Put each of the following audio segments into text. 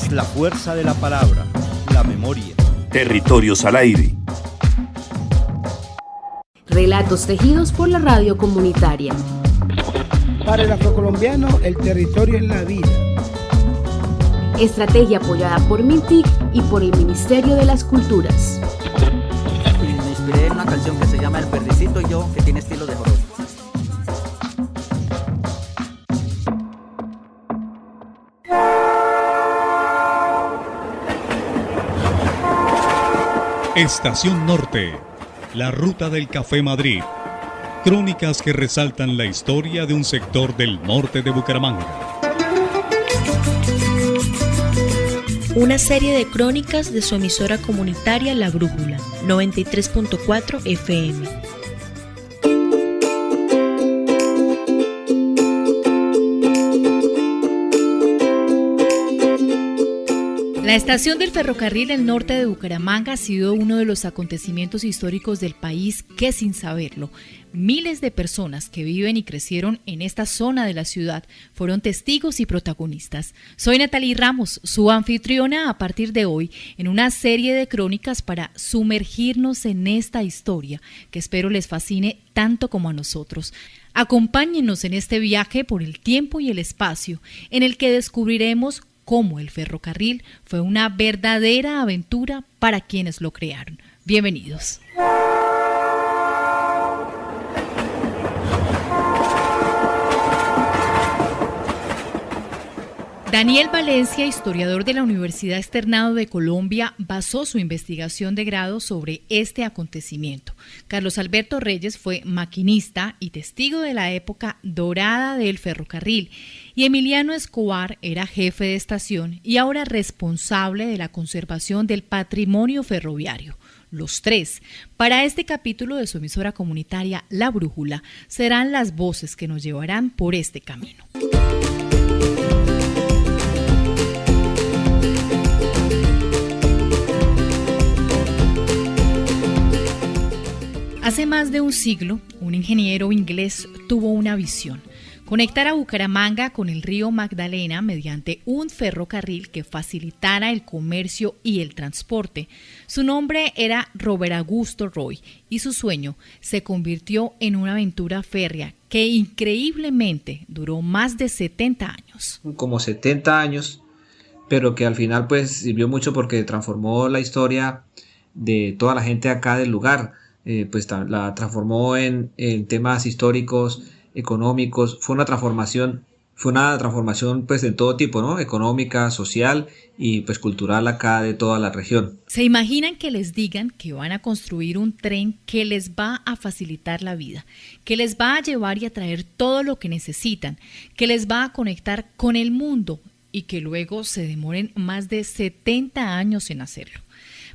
Es la fuerza de la palabra, la memoria. Territorios al aire. Relatos tejidos por la radio comunitaria. Para el afrocolombiano, el territorio es la vida. Estrategia apoyada por MINTIC y por el Ministerio de las Culturas. Me inspiré en una canción que se llama El Verdecito y Yo, que tiene estilo de joropo. Estación Norte, la ruta del Café Madrid. Crónicas que resaltan la historia de un sector del norte de Bucaramanga. Una serie de crónicas de su emisora comunitaria La Brújula, 93.4 FM. La estación del ferrocarril del norte de Bucaramanga ha sido uno de los acontecimientos históricos del país que, sin saberlo, miles de personas que viven y crecieron en esta zona de la ciudad fueron testigos y protagonistas. Soy Natalie Ramos, su anfitriona a partir de hoy en una serie de crónicas para sumergirnos en esta historia que espero les fascine tanto como a nosotros. Acompáñenos en este viaje por el tiempo y el espacio en el que descubriremos cómo el ferrocarril fue una verdadera aventura para quienes lo crearon. Bienvenidos. Daniel Valencia, historiador de la Universidad Externado de Colombia, basó su investigación de grado sobre este acontecimiento. Carlos Alberto Reyes fue maquinista y testigo de la época dorada del ferrocarril, y Emiliano Escobar era jefe de estación y ahora responsable de la conservación del patrimonio ferroviario. Los tres, para este capítulo de su emisora comunitaria La Brújula, serán las voces que nos llevarán por este camino. Hace más de un siglo, un ingeniero inglés tuvo una visión: conectar a Bucaramanga con el río Magdalena mediante un ferrocarril que facilitara el comercio y el transporte. Su nombre era Robert Augusto Roy y su sueño se convirtió en una aventura férrea que increíblemente duró más de 70 años. Como 70 años, pero que al final pues sirvió mucho porque transformó la historia de toda la gente acá del lugar. Pues la transformó en temas históricos, económicos. Fue una transformación pues en todo tipo, ¿no? Económica, social y pues cultural acá de toda la región. ¿Se imaginan que les digan que van a construir un tren que les va a facilitar la vida, que les va a llevar y a traer todo lo que necesitan, que les va a conectar con el mundo y que luego se demoren más de 70 años en hacerlo?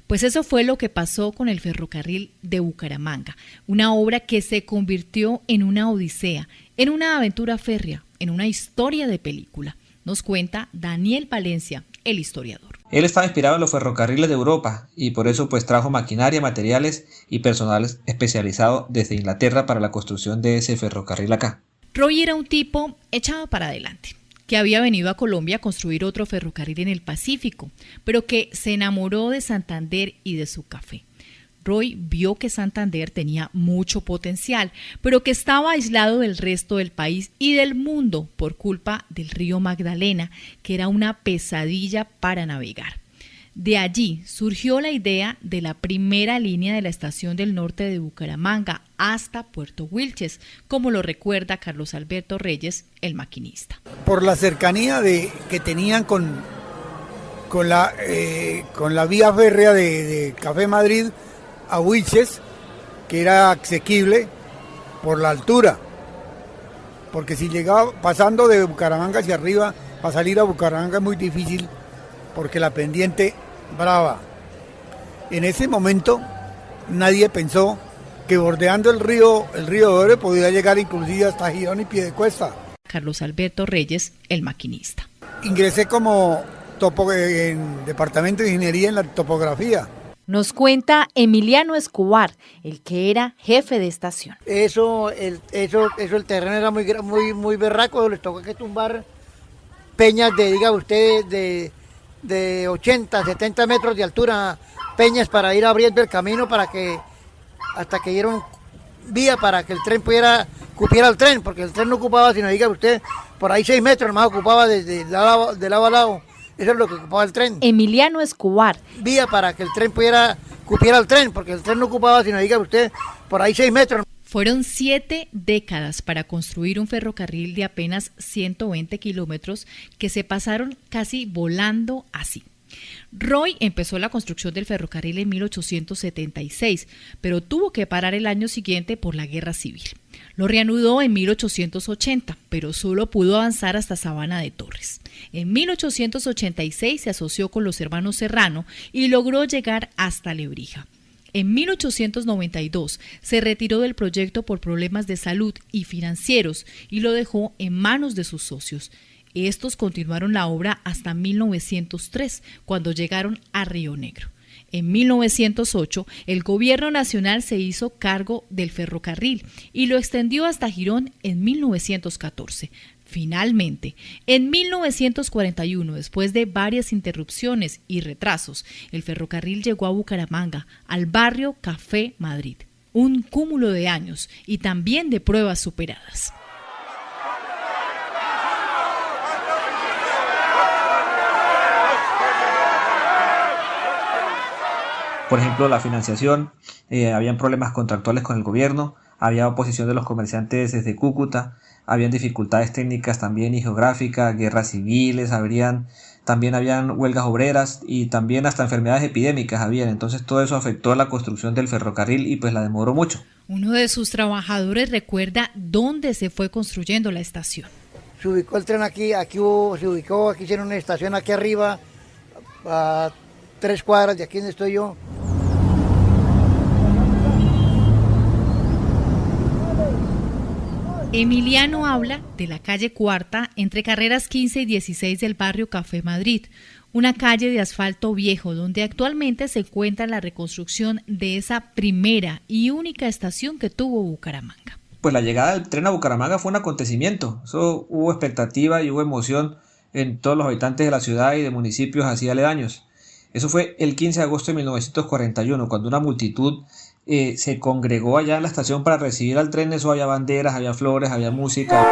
Pues eso fue lo que pasó con el ferrocarril de Bucaramanga, una obra que se convirtió en una odisea, en una aventura férrea, en una historia de película. Nos cuenta Daniel Valencia, el historiador. Él estaba inspirado en los ferrocarriles de Europa y por eso pues trajo maquinaria, materiales y personal especializado desde Inglaterra para la construcción de ese ferrocarril acá. Roy era un tipo echado para adelante, que había venido a Colombia a construir otro ferrocarril en el Pacífico, pero que se enamoró de Santander y de su café. Roy vio que Santander tenía mucho potencial, pero que estaba aislado del resto del país y del mundo por culpa del río Magdalena, que era una pesadilla para navegar. De allí surgió la idea de la primera línea de la estación del norte de Bucaramanga hasta Puerto Wilches, como lo recuerda Carlos Alberto Reyes, el maquinista. Por la cercanía que tenían con la vía férrea de Café Madrid a Wilches, que era asequible por la altura, porque si llegaba pasando de Bucaramanga hacia arriba, para salir a Bucaramanga es muy difícil, porque la pendiente brava. En ese momento nadie pensó que bordeando el río Dore podía llegar inclusive hasta Girón y Piedecuesta. Carlos Alberto Reyes, el maquinista. Ingresé como en departamento de ingeniería en la topografía. Nos cuenta Emiliano Escobar, el que era jefe de estación. El terreno era muy berraco, les tocó que tumbar peñas de de 80, 70 metros de altura, peñas para ir abriendo el camino hasta que dieron vía para que el tren cupiera el tren, porque el tren no ocupaba, sino diga usted, por ahí 6 metros más ocupaba de lado a lado. Eso es lo que ocupaba el tren. Emiliano Escobar. Vía para que el tren cupiera el tren, porque el tren no ocupaba, sino diga usted, por ahí 6 metros. Fueron 7 décadas para construir un ferrocarril de apenas 120 kilómetros que se pasaron casi volando así. Roy empezó la construcción del ferrocarril en 1876, pero tuvo que parar el año siguiente por la guerra civil. Lo reanudó en 1880, pero solo pudo avanzar hasta Sabana de Torres. En 1886 se asoció con los hermanos Serrano y logró llegar hasta Lebrija. En 1892 se retiró del proyecto por problemas de salud y financieros y lo dejó en manos de sus socios. Estos continuaron la obra hasta 1903, cuando llegaron a Río Negro. En 1908, el gobierno nacional se hizo cargo del ferrocarril y lo extendió hasta Girón en 1914. Finalmente, en 1941, después de varias interrupciones y retrasos, el ferrocarril llegó a Bucaramanga, al barrio Café Madrid. Un cúmulo de años y también de pruebas superadas. Por ejemplo, la financiación, habían problemas contractuales con el gobierno, había oposición de los comerciantes desde Cúcuta, habían dificultades técnicas también y geográficas, guerras civiles, también habían huelgas obreras y también hasta enfermedades epidémicas habían. Entonces todo eso afectó a la construcción del ferrocarril y pues la demoró mucho. Uno de sus trabajadores recuerda dónde se fue construyendo la estación. Se ubicó el tren aquí hicieron una estación aquí arriba, a 3 cuadras de aquí donde estoy yo. Emiliano habla de la calle Cuarta entre carreras 15 y 16 del barrio Café Madrid, una calle de asfalto viejo donde actualmente se encuentra la reconstrucción de esa primera y única estación que tuvo Bucaramanga. Pues la llegada del tren a Bucaramanga fue un acontecimiento. Eso hubo expectativa y hubo emoción en todos los habitantes de la ciudad y de municipios así aledaños. Eso fue el 15 de agosto de 1941, cuando una multitud se congregó allá en la estación para recibir al tren. Eso había banderas, había flores, había música.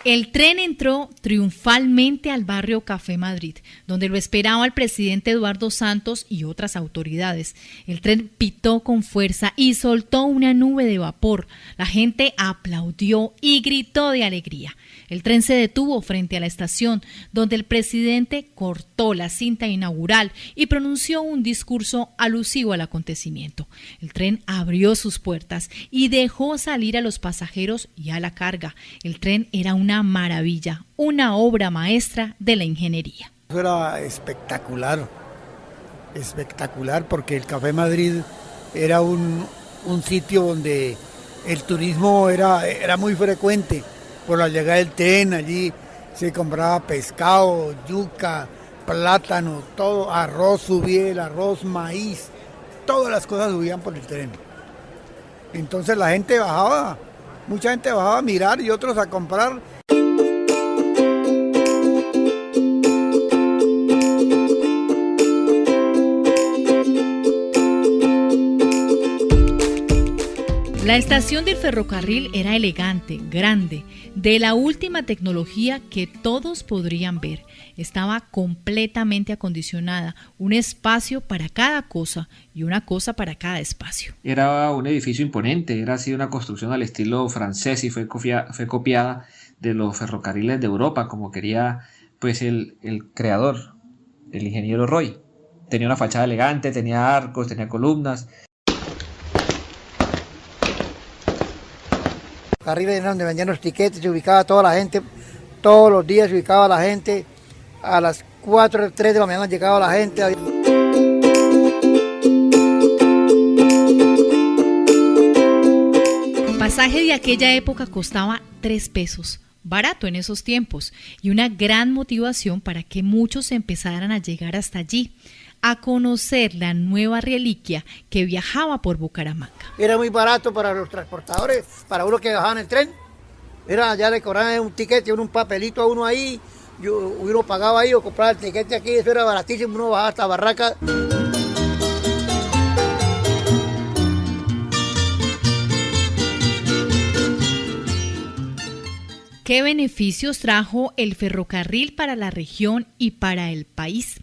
El tren entró triunfalmente al barrio Café Madrid, donde lo esperaba el presidente Eduardo Santos y otras autoridades. El tren pitó con fuerza y soltó una nube de vapor. La gente aplaudió y gritó de alegría. El tren se detuvo frente a la estación, donde el presidente cortó la cinta inaugural y pronunció un discurso alusivo al acontecimiento. El tren abrió sus puertas y dejó salir a los pasajeros y a la carga. El tren era una maravilla, una obra maestra de la ingeniería. Eso era espectacular porque el Café Madrid era un sitio donde el turismo era muy frecuente. Por la llegada del tren, allí se compraba pescado, yuca, plátano, todo, arroz subía, el arroz, maíz, todas las cosas subían por el tren. Entonces la gente bajaba, mucha gente bajaba a mirar y otros a comprar. La estación del ferrocarril era elegante, grande, de la última tecnología que todos podrían ver. Estaba completamente acondicionada, un espacio para cada cosa y una cosa para cada espacio. Era un edificio imponente, era así una construcción al estilo francés y fue copiada de los ferrocarriles de Europa, como quería pues el creador, el ingeniero Roy. Tenía una fachada elegante, tenía arcos, tenía columnas. Arriba era donde vendían los tiquetes, se ubicaba toda la gente, todos los días se ubicaba la gente, a las 4 o 3 de la mañana llegaba la gente. El pasaje de aquella época costaba 3 pesos, barato en esos tiempos, y una gran motivación para que muchos empezaran a llegar hasta allí. a conocer la nueva reliquia que viajaba por Bucaramanga. Era muy barato para los transportadores, para uno que bajaba en el tren. Ya le cobraban un tiquete, un papelito a uno ahí, uno pagaba ahí o compraba el tiquete aquí, eso era baratísimo, uno bajaba hasta Barraca. ¿Qué beneficios trajo el ferrocarril para la región y para el país?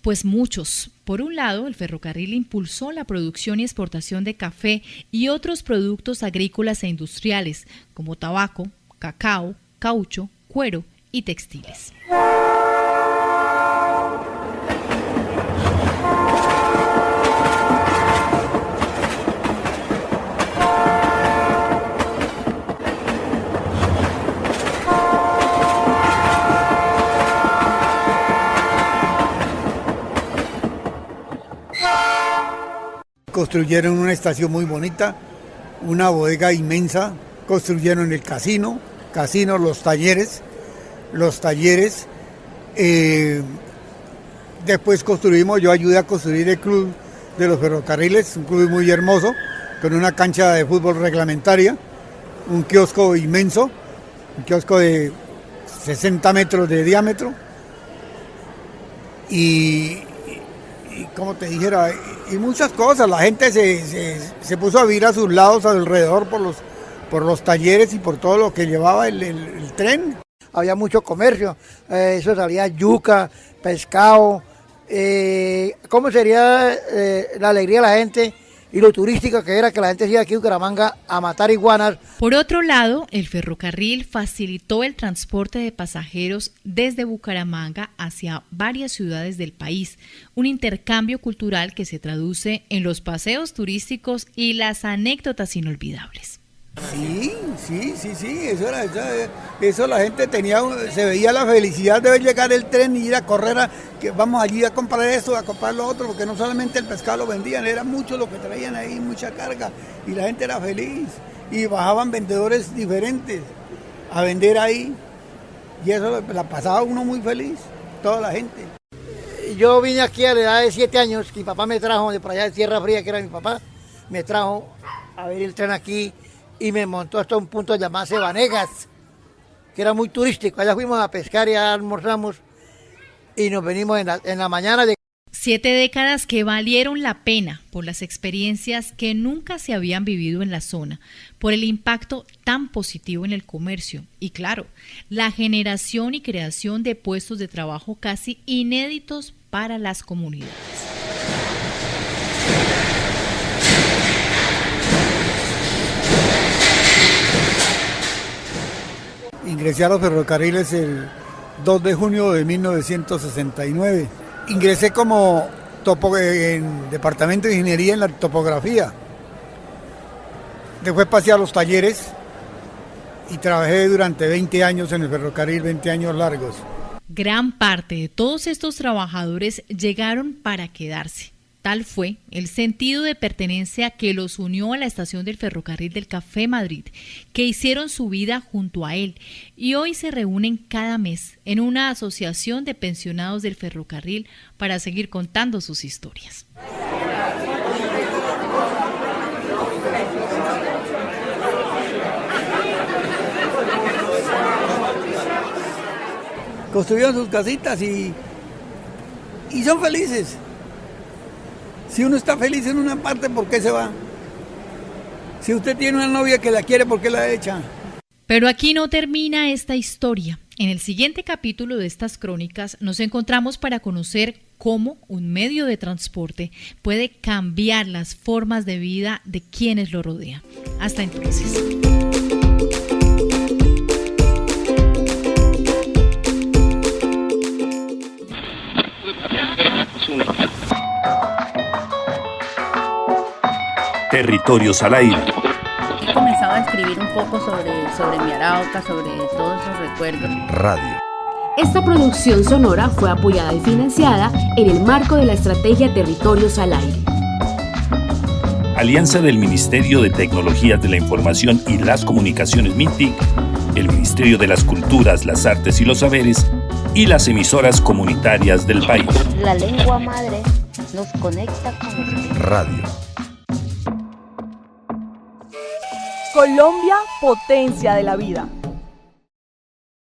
Pues muchos. Por un lado, el ferrocarril impulsó la producción y exportación de café y otros productos agrícolas e industriales, como tabaco, cacao, caucho, cuero y textiles. Construyeron una estación muy bonita, una bodega inmensa, construyeron el casino, los talleres, después yo ayudé a construir el club de los ferrocarriles, un club muy hermoso, con una cancha de fútbol reglamentaria, un kiosco inmenso, un kiosco de 60 metros de diámetro, y como te dijera, y muchas cosas. La gente se puso a vivir a sus lados, alrededor, por los talleres y por todo lo que llevaba el tren. Había mucho comercio, eso salía yuca, pescado. ¿Cómo sería la alegría de la gente y lo turístico que era que la gente se iba aquí a Bucaramanga a matar iguanas? Por otro lado, el ferrocarril facilitó el transporte de pasajeros desde Bucaramanga hacia varias ciudades del país, un intercambio cultural que se traduce en los paseos turísticos y las anécdotas inolvidables. Sí, eso la gente se veía la felicidad de ver llegar el tren y ir a correr, que vamos allí a comprar esto, a comprar lo otro, porque no solamente el pescado lo vendían, era mucho lo que traían ahí, mucha carga, y la gente era feliz, y bajaban vendedores diferentes a vender ahí, y eso la pasaba uno muy feliz, toda la gente. Yo vine aquí a la edad de 7 años, mi papá me trajo de por allá de Tierra Fría, que era mi papá, me trajo a ver el tren aquí, y me montó hasta un punto llamado Cebanegas, que era muy turístico. Allá fuimos a pescar y almorzamos y nos venimos en la mañana. 7 décadas que valieron la pena por las experiencias que nunca se habían vivido en la zona, por el impacto tan positivo en el comercio y, claro, la generación y creación de puestos de trabajo casi inéditos para las comunidades. Ingresé a los ferrocarriles el 2 de junio de 1969. Ingresé como en departamento de ingeniería en la topografía. Después pasé a los talleres y trabajé durante 20 años en el ferrocarril, 20 años largos. Gran parte de todos estos trabajadores llegaron para quedarse. Tal fue el sentido de pertenencia que los unió a la estación del ferrocarril del Café Madrid, que hicieron su vida junto a él y hoy se reúnen cada mes en una asociación de pensionados del ferrocarril para seguir contando sus historias. Construyeron sus casitas y son felices. Si uno está feliz en una parte, ¿por qué se va? Si usted tiene una novia que la quiere, ¿por qué la echa? Pero aquí no termina esta historia. En el siguiente capítulo de estas crónicas nos encontramos para conocer cómo un medio de transporte puede cambiar las formas de vida de quienes lo rodean. Hasta entonces. Territorios al aire. He comenzado a escribir un poco sobre mi Arauca, sobre todos esos recuerdos. Radio. Esta producción sonora fue apoyada y financiada en el marco de la estrategia Territorios al Aire. Alianza del Ministerio de Tecnologías de la Información y las Comunicaciones MINTIC, el Ministerio de las Culturas, las Artes y los Saberes y las emisoras comunitarias del país. La lengua madre nos conecta con los Radio. Colombia, potencia de la vida.